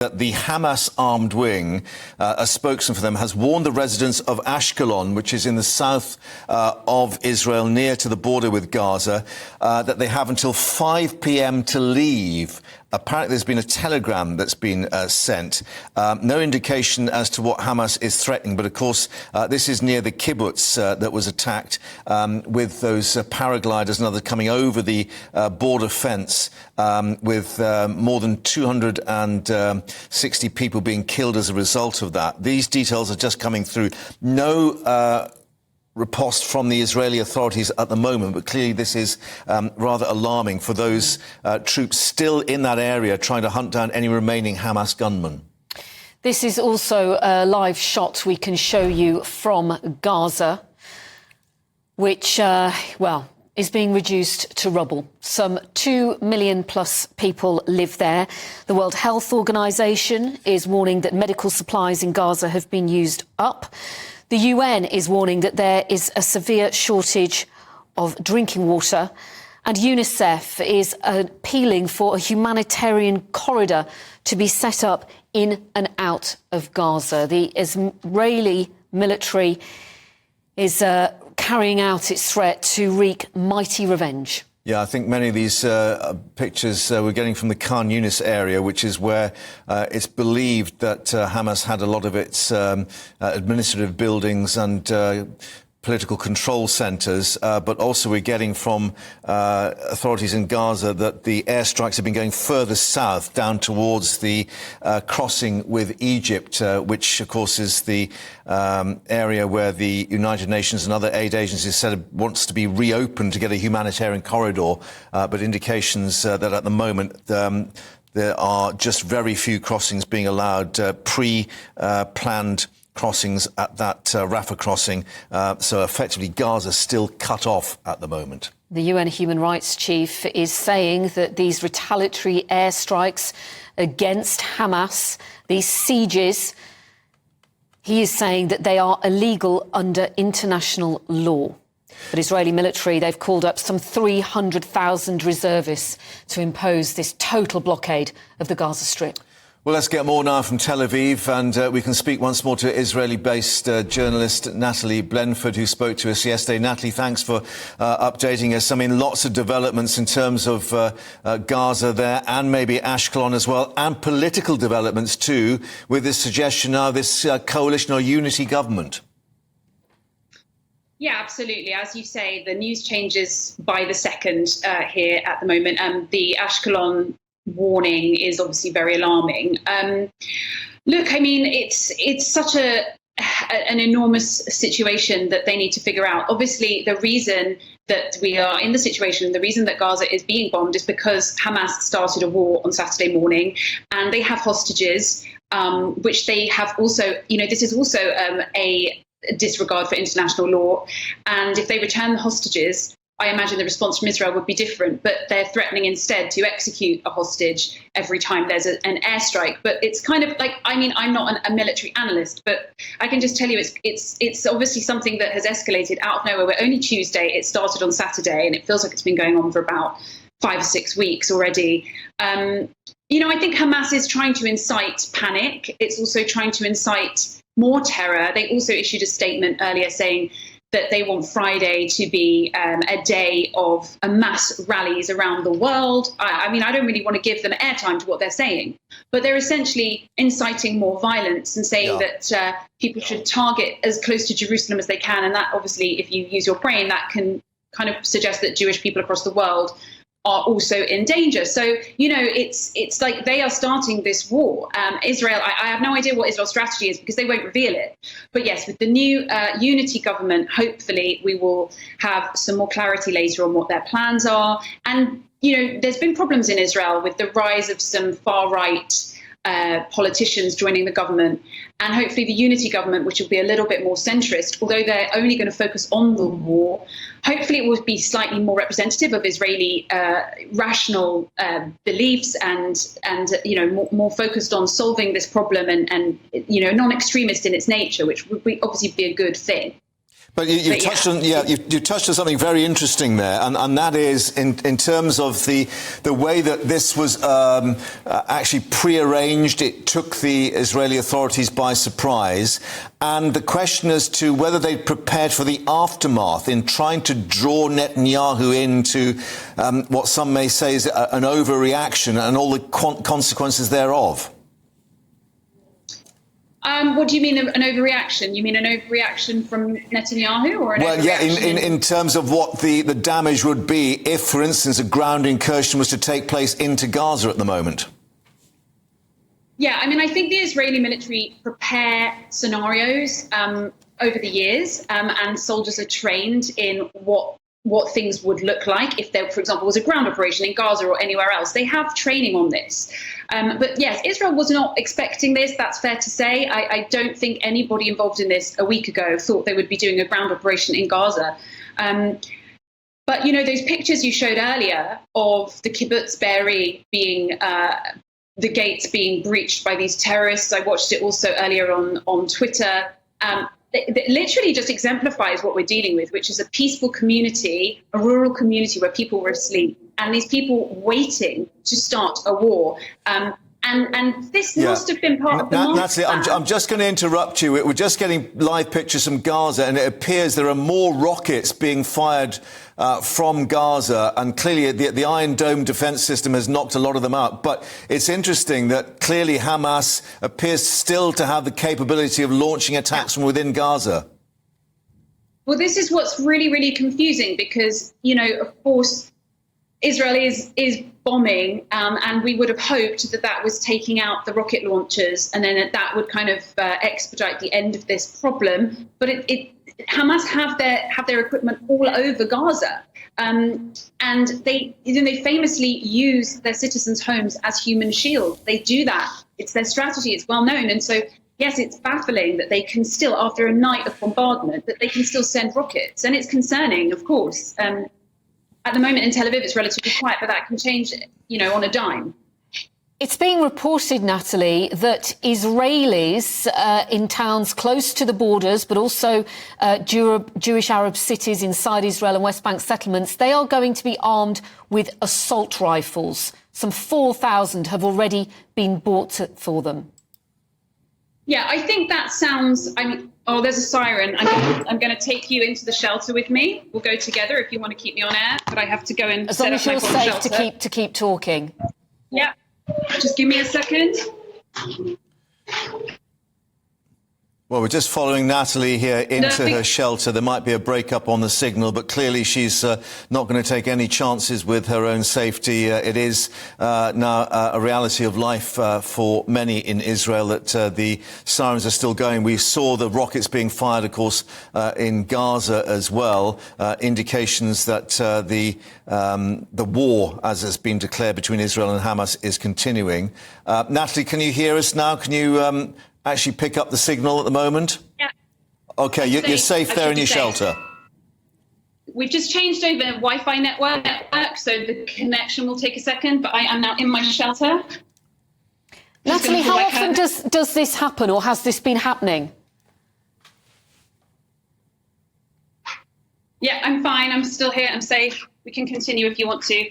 The Hamas armed wing, a spokesman for them, has warned the residents of Ashkelon, which is in the south of Israel, near to the border with Gaza, that they have until 5 p.m. to leave. Apparently, there's been a telegram that's been sent. No indication as to what Hamas is threatening, but of course, this is near the kibbutz that was attacked with those paragliders and others coming over the border fence with more than 260 people being killed as a result of that. These details are just coming through. No riposte from the Israeli authorities at the moment, but clearly this is rather alarming for those troops still in that area trying to hunt down any remaining Hamas gunmen. This is also a live shot we can show you from Gaza, which, is being reduced to rubble. Some 2 million plus people live there. The World Health Organization is warning that medical supplies in Gaza have been used up. The UN is warning that there is a severe shortage of drinking water, and UNICEF is appealing for a humanitarian corridor to be set up in and out of Gaza. The Israeli military is carrying out its threat to wreak mighty revenge. Yeah, I think many of these pictures we're getting from the Khan Yunis area, which is where it's believed that Hamas had a lot of its administrative buildings and political control centres, but also we're getting from authorities in Gaza that the airstrikes have been going further south, down towards the crossing with Egypt, which, of course, is the area where the United Nations and other aid agencies said wants to be reopened to get a humanitarian corridor, but indications that at the moment there are just very few crossings being allowed, pre-planned crossings at that Rafah crossing. So effectively, Gaza's still cut off at the moment. The UN Human Rights Chief is saying that these retaliatory airstrikes against Hamas, these sieges, he is saying that they are illegal under international law. But Israeli military, they've called up some 300,000 reservists to impose this total blockade of the Gaza Strip. Well, let's get more now from Tel Aviv, and we can speak once more to Israeli-based journalist Natalie Blenford, who spoke to us yesterday. Natalie, thanks for updating us. I mean, lots of developments in terms of Gaza there, and maybe Ashkelon as well, and political developments too, with this suggestion now, this coalition or unity government. Yeah, absolutely. As you say, the news changes by the second here at the moment. The Ashkelon warning is obviously very alarming. Look, I mean, it's such an enormous situation that they need to figure out. Obviously, the reason that we are in the situation, the reason that Gaza is being bombed is because Hamas started a war on Saturday morning, and they have hostages, which they have also, this is also a disregard for international law. And if they return the hostages, I imagine the response from Israel would be different, but they're threatening instead to execute a hostage every time there's an airstrike. But it's kind of like, I mean, I'm not a military analyst, but I can just tell you it's obviously something that has escalated out of nowhere. We're only Tuesday, it started on Saturday, and it feels like it's been going on for about 5 or 6 weeks already. I think Hamas is trying to incite panic. It's also trying to incite more terror. They also issued a statement earlier saying that they want Friday to be a day of mass rallies around the world. I mean, I don't really want to give them airtime to what they're saying, but they're essentially inciting more violence and saying that people should target as close to Jerusalem as they can. And that, obviously, if you use your brain, that can kind of suggest that Jewish people across the world are also in danger. So, it's like they are starting this war. Israel, I have no idea what Israel's strategy is because they won't reveal it. But yes, with the new unity government, hopefully we will have some more clarity later on what their plans are. And, there's been problems in Israel with the rise of some far-right politicians joining the government, and hopefully the unity government, which will be a little bit more centrist, although they're only going to focus on the war, hopefully it will be slightly more representative of Israeli rational beliefs and more focused on solving this problem and non-extremist in its nature, which would obviously be a good thing. But you touched on you touched on something very interesting there, and that is in terms of the way that this was actually prearranged. It took the Israeli authorities by surprise, and the question as to whether they prepared for the aftermath in trying to draw Netanyahu into what some may say is an overreaction and all the consequences thereof. What do you mean an overreaction? You mean an overreaction from Netanyahu, or an overreaction? In terms of what the damage would be if, for instance, a ground incursion was to take place into Gaza at the moment. Yeah, I mean, I think the Israeli military prepare scenarios over the years, and soldiers are trained in what things would look like if there, for example, was a ground operation in Gaza or anywhere else. They have training on this. But yes, Israel was not expecting this. That's fair to say. I don't think anybody involved in this a week ago thought they would be doing a ground operation in Gaza. But, you know, those pictures you showed earlier of the kibbutz Be'eri being the gates being breached by these terrorists. I watched it also earlier on Twitter. It literally just exemplifies what we're dealing with, which is a peaceful community, a rural community where people were asleep, and these people waiting to start a war. And this must have been part of the Natalie, I'm just going to interrupt you. We're just getting live pictures from Gaza, and it appears there are more rockets being fired from Gaza, and clearly the Iron Dome defence system has knocked a lot of them out. But it's interesting that clearly Hamas appears still to have the capability of launching attacks from within Gaza. Well, this is what's really, really confusing because, you know, of course, Israel is bombing, and we would have hoped that was taking out the rocket launchers, and then that would kind of expedite the end of this problem. But Hamas have their equipment all over Gaza, and they famously use their citizens' homes as human shields. They do that. It's their strategy. It's well known, and so. Yes, it's baffling that they can still, after a night of bombardment, that they can still send rockets, and it's concerning, of course. At the moment in Tel Aviv, it's relatively quiet, but that can change, you know, on a dime. It's being reported, Natalie, that Israelis in towns close to the borders, but also Jewish Arab cities inside Israel and West Bank settlements, they are going to be armed with assault rifles. Some 4,000 have already been bought for them. Yeah, I think that sounds, oh, there's a siren. I'm going to take you into the shelter with me. We'll go together if you want to keep me on air, but I have to go and set up my bomb shelter. As long as you're safe to keep talking. Yeah, just give me a second. Well, we're just following Natalie here into her shelter. There might be a break-up on the signal, but clearly she's not going to take any chances with her own safety. It is now a reality of life for many in Israel that the sirens are still going. We saw the rockets being fired, of course, in Gaza as well. Indications that the war, as has been declared between Israel and Hamas, is continuing. Natalie, can you hear us now? Can you actually pick up the signal at the moment? Yeah. OK, you're safe there in your shelter. We've just changed over Wi-Fi network, so the connection will take a second, but I am now in my shelter. Natalie, how often does this happen, or has this been happening? Yeah, I'm fine. I'm still here. I'm safe. We can continue if you want to.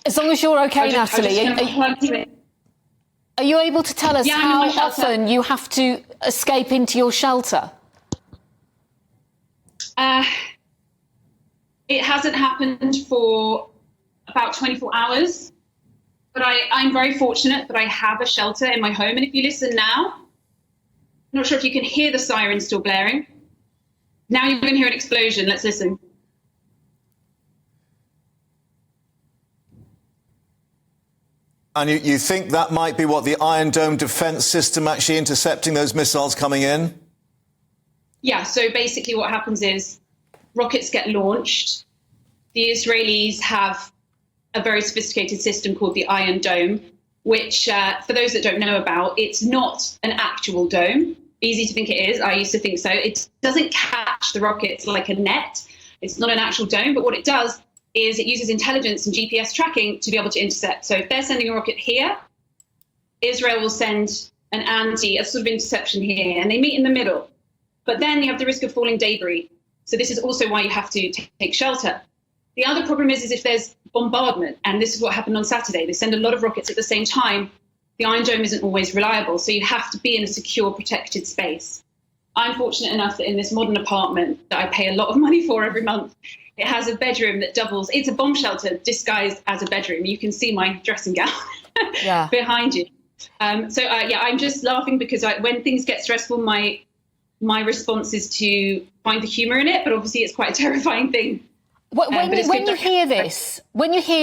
As long as you're OK, Natalie. Are you able to tell us how often you have to escape into your shelter? It hasn't happened for about 24 hours, but I'm very fortunate that I have a shelter in my home. And if you listen now, I'm not sure if you can hear the siren still blaring. Now you're going to hear an explosion. Let's listen. And you think that might be what, the Iron Dome defence system actually intercepting those missiles coming in? Yeah, so basically what happens is rockets get launched. The Israelis have a very sophisticated system called the Iron Dome, which, for those that don't know about, it's not an actual dome. Easy to think it is. I used to think so. It doesn't catch the rockets like a net. It's not an actual dome, but what it does is it uses intelligence and GPS tracking to be able to intercept. So if they're sending a rocket here, Israel will send a sort of interception here, and they meet in the middle. But then you have the risk of falling debris. So this is also why you have to take shelter. The other problem is if there's bombardment, and this is what happened on Saturday. They send a lot of rockets at the same time. The Iron Dome isn't always reliable, so you have to be in a secure, protected space. I'm fortunate enough that in this modern apartment that I pay a lot of money for every month, it has a bedroom that doubles. It's a bomb shelter disguised as a bedroom. You can see my dressing gown behind you. I'm just laughing because when things get stressful, my response is to find the humour in it, but obviously it's quite a terrifying thing. When you hear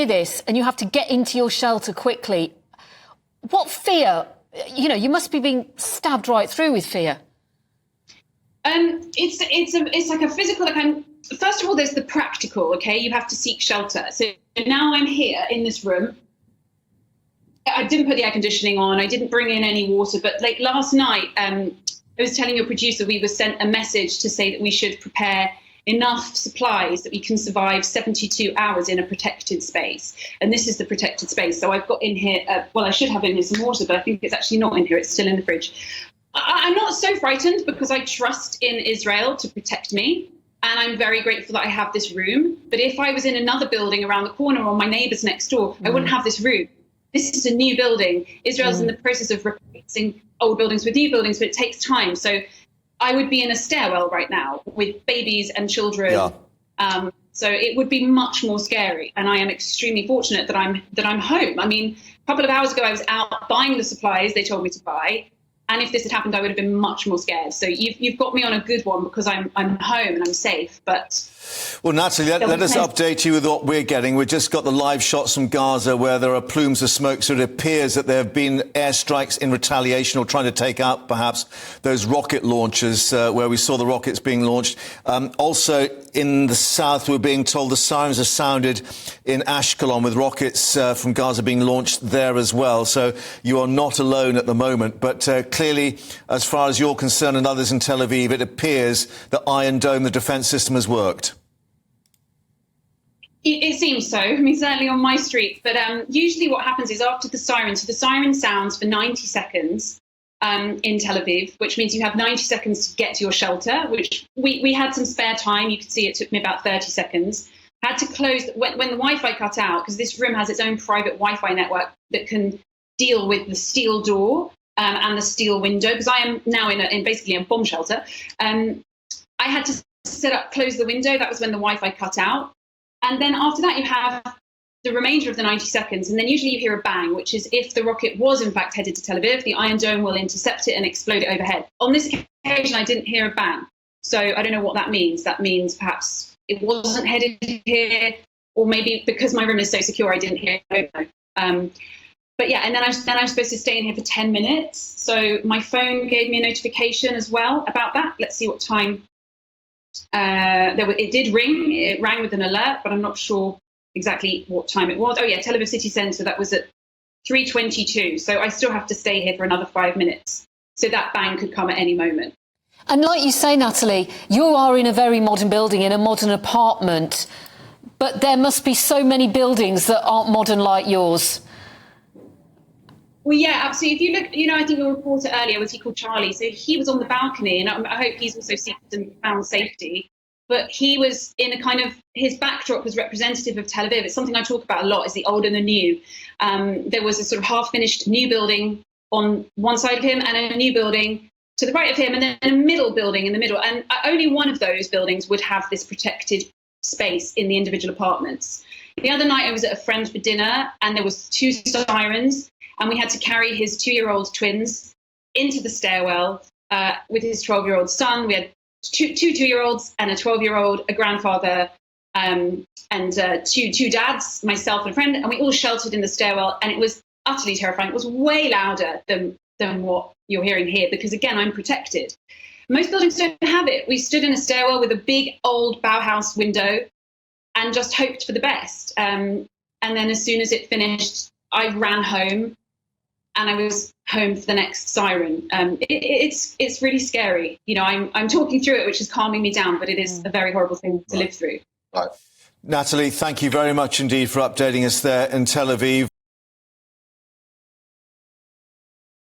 this and you have to get into your shelter quickly, what fear? You must be being stabbed right through with fear. It's like a physical. First of all, there's the practical. Okay, you have to seek shelter. So now I'm here in this room. I didn't put the air conditioning on. I didn't bring in any water. But like last night, I was telling your producer we were sent a message to say that we should prepare enough supplies that we can survive 72 hours in a protected space. And this is the protected space. So I've got in here, I should have in here some water, but I think it's actually not in here. It's still in the fridge. I'm not so frightened because I trust in Israel to protect me. And I'm very grateful that I have this room. But if I was in another building around the corner or my neighbours next door, I wouldn't have this room. This is a new building. Israel's in the process of replacing old buildings with new buildings, but it takes time. So I would be in a stairwell right now with babies and children. Yeah. So it would be much more scary. And I am extremely fortunate that I'm home. I mean, a couple of hours ago, I was out buying the supplies they told me to buy. And if this had happened, I would have been much more scared. So you've got me on a good one because I'm home and I'm safe. But well, Natalie, let us update you with what we're getting. We've just got the live shots from Gaza where there are plumes of smoke. So it appears that there have been airstrikes in retaliation or trying to take out perhaps those rocket launchers where we saw the rockets being launched. Also in the south, we're being told the sirens are sounded in Ashkelon with rockets from Gaza being launched there as well. So you are not alone at the moment. But clearly, as far as you're concerned and others in Tel Aviv, it appears that Iron Dome, the defence system, has worked. It seems so. I mean, certainly on my street. But usually what happens is after the siren, so the siren sounds for 90 seconds in Tel Aviv, which means you have 90 seconds to get to your shelter, which we had some spare time. You could see it took me about 30 seconds. Had to close when the Wi-Fi cut out, because this room has its own private Wi-Fi network that can deal with the steel door and the steel window, because I am now in basically a bomb shelter. I had to close the window. That was when the Wi-Fi cut out. And then after that, you have the remainder of the 90 seconds. And then usually you hear a bang, which is if the rocket was in fact headed to Tel Aviv, the Iron Dome will intercept it and explode it overhead. On this occasion, I didn't hear a bang. So I don't know what that means. That means perhaps it wasn't headed here, or maybe because my room is so secure, I didn't hear it. But yeah, and then I'm supposed to stay in here for 10 minutes. So my phone gave me a notification as well about that. Let's see what time. It did ring. It rang with an alert, but I'm not sure exactly what time it was. Oh yeah, Tel Aviv City Centre. That was at 3:22. So I still have to stay here for another 5 minutes. So that bang could come at any moment. And like you say, Natalie, you are in a very modern building, in a modern apartment, but there must be so many buildings that aren't modern like yours. Well, yeah, absolutely. If you look, I think your reporter earlier, was he called Charlie? So he was on the balcony, and I hope he's also found safety. But he was in a kind of, his backdrop was representative of Tel Aviv. It's something I talk about a lot, is the old and the new. There was a sort of half-finished new building on one side of him and a new building to the right of him, and then a middle building in the middle. And only one of those buildings would have this protected space in the individual apartments. The other night I was at a friend for dinner, and there was 2 sirens. And we had to carry his 2-year-old twins into the stairwell with his 12-year-old son. We had two 2-year-olds and a 12-year-old, a grandfather, and two dads, myself and a friend. And we all sheltered in the stairwell. And it was utterly terrifying. It was way louder than what you're hearing here, because, again, I'm protected. Most buildings don't have it. We stood in a stairwell with a big old Bauhaus window and just hoped for the best. And then as soon as it finished, I ran home. And I was home for the next siren. It's really scary. I'm talking through it, which is calming me down, but it is a very horrible thing to live through. Right. Natalie, thank you very much indeed for updating us there in Tel Aviv.